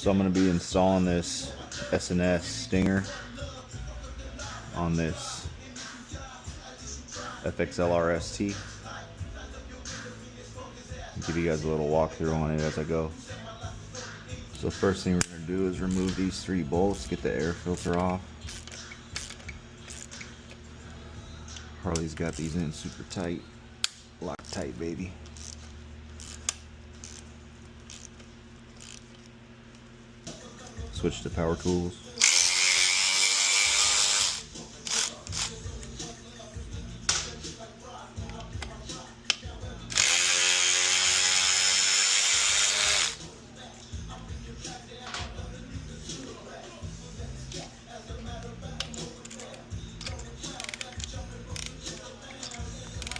So I'm going to be installing this S&S Stinger on this FXLRST. Give you guys a little walkthrough on it as I go. So first thing we're going to do is remove these 3 bolts, get the air filter off. Harley's got these in super tight, lock tight, baby. Switch to power tools.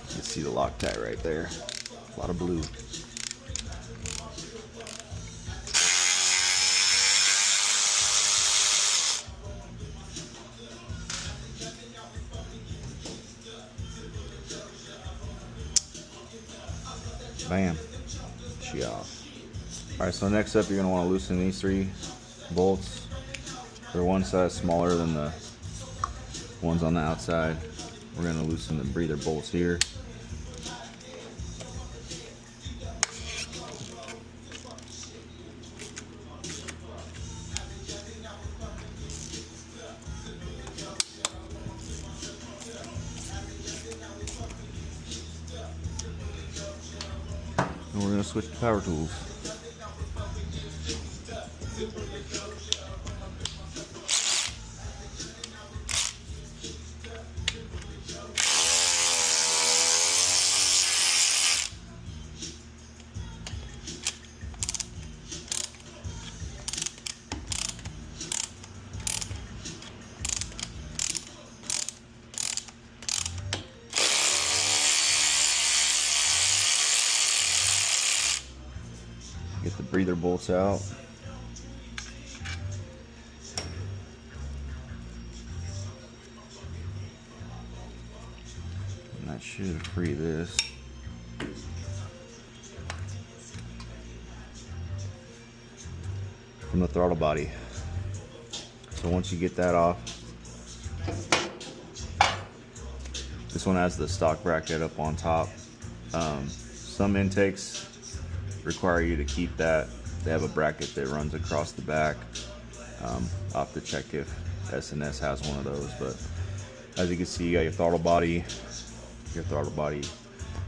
You can see the Loctite right there. A lot of blue. Bam. She off. Alright, so next up you're going to want to loosen these 3 bolts. They're one size smaller than the ones on the outside. We're going to loosen the breather bolts here. And we're going to switch to power tools. Get the breather bolts out. And that should free this. From the throttle body. So once you get that off, this one has the stock bracket up on top. Some intakes require you to keep that. They have a bracket that runs across the back. I'll have to check if S&S has one of those, but as you can see, you got your throttle body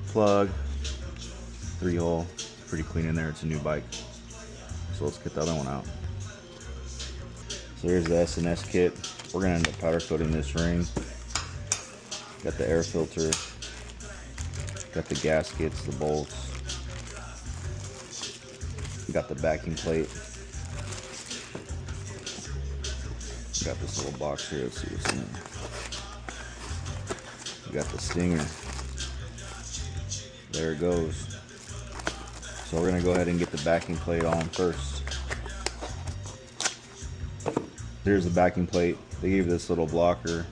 plug, 3-hole, pretty clean in there. It's a new bike. So let's get the other one out. So here's the S&S kit. We're gonna end up powder coating this ring. Got the air filter, got the gaskets, the bolts. We got the backing plate. We got this little box here. Let's see what's in it. We got the Stinger. There it goes. So we're gonna go ahead and get the backing plate on first. Here's the backing plate. They gave this little blocker,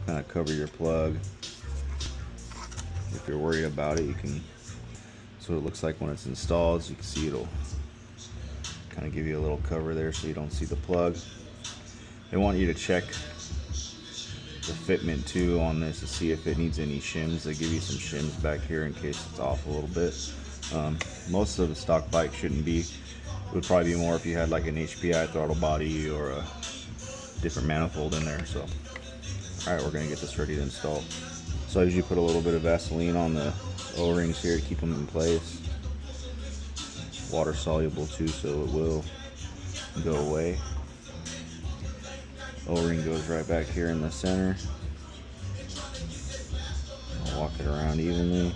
kind of cover your plug. If you're worried about it, you can. So it looks like when it's installed. As you can see, it'll kind of give you a little cover there so you don't see the plug. They want you to check the fitment too on this to see if it needs any shims. They give you some shims back here in case it's off a little bit. Most of the stock bike shouldn't be. It would probably be more if you had like an HPI throttle body or a different manifold in there. So, all right, we're gonna get this ready to install. So I usually put a little bit of Vaseline on the O-rings here to keep them in place. Water soluble too, so it will go away. O-ring goes right back here in the center. I'll walk it around evenly.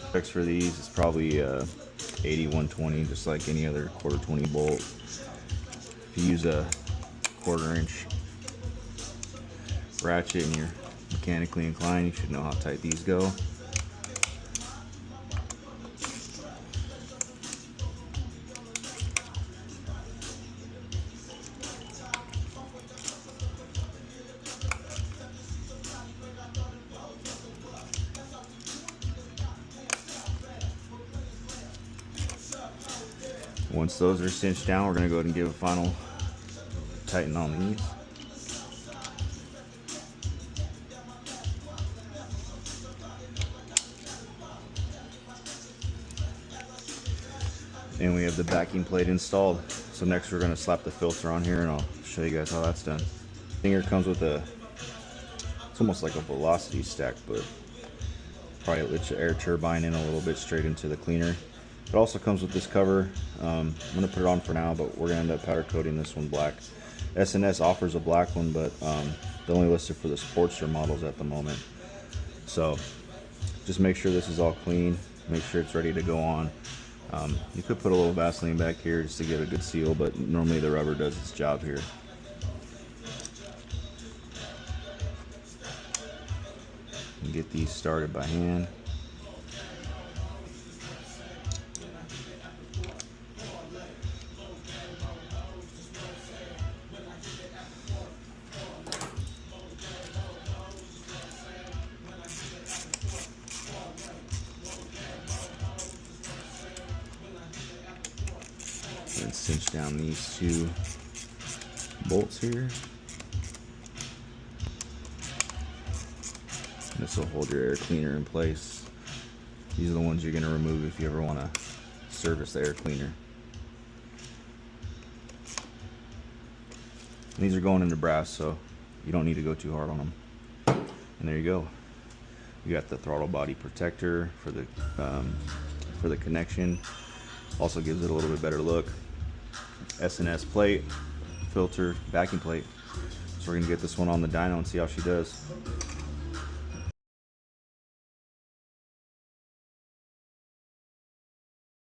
Specs for these is probably 80-120, just like any other 1/4 bolt. If you use a 1/4 inch ratchet and you're mechanically inclined, you should know how tight these go. Once those are cinched down, we're going to go ahead and give a final tighten on these. And we have the backing plate installed. So next we're going to slap the filter on here, and I'll show you guys how that's done. Stinger comes with it's almost like a velocity stack, but probably lets your air turbine in a little bit straight into the cleaner. It also comes with this cover. I'm going to put it on for now, but we're going to end up powder coating this one black. S&S offers a black one, but they're only listed for the Sportster models at the moment. So just make sure this is all clean, make sure it's ready to go on. You could put a little Vaseline back here just to get a good seal, but normally the rubber does its job here. And get these started by hand. And cinch down these two bolts here. This will hold your air cleaner in place. These are the ones you're going to remove if you ever want to service the air cleaner. And these are going into brass, so you don't need to go too hard on them. And there you go. You got the throttle body protector for the connection. Also gives it a little bit better look. S&S plate, filter, backing plate. So we're gonna get this one on the dyno and see how she does.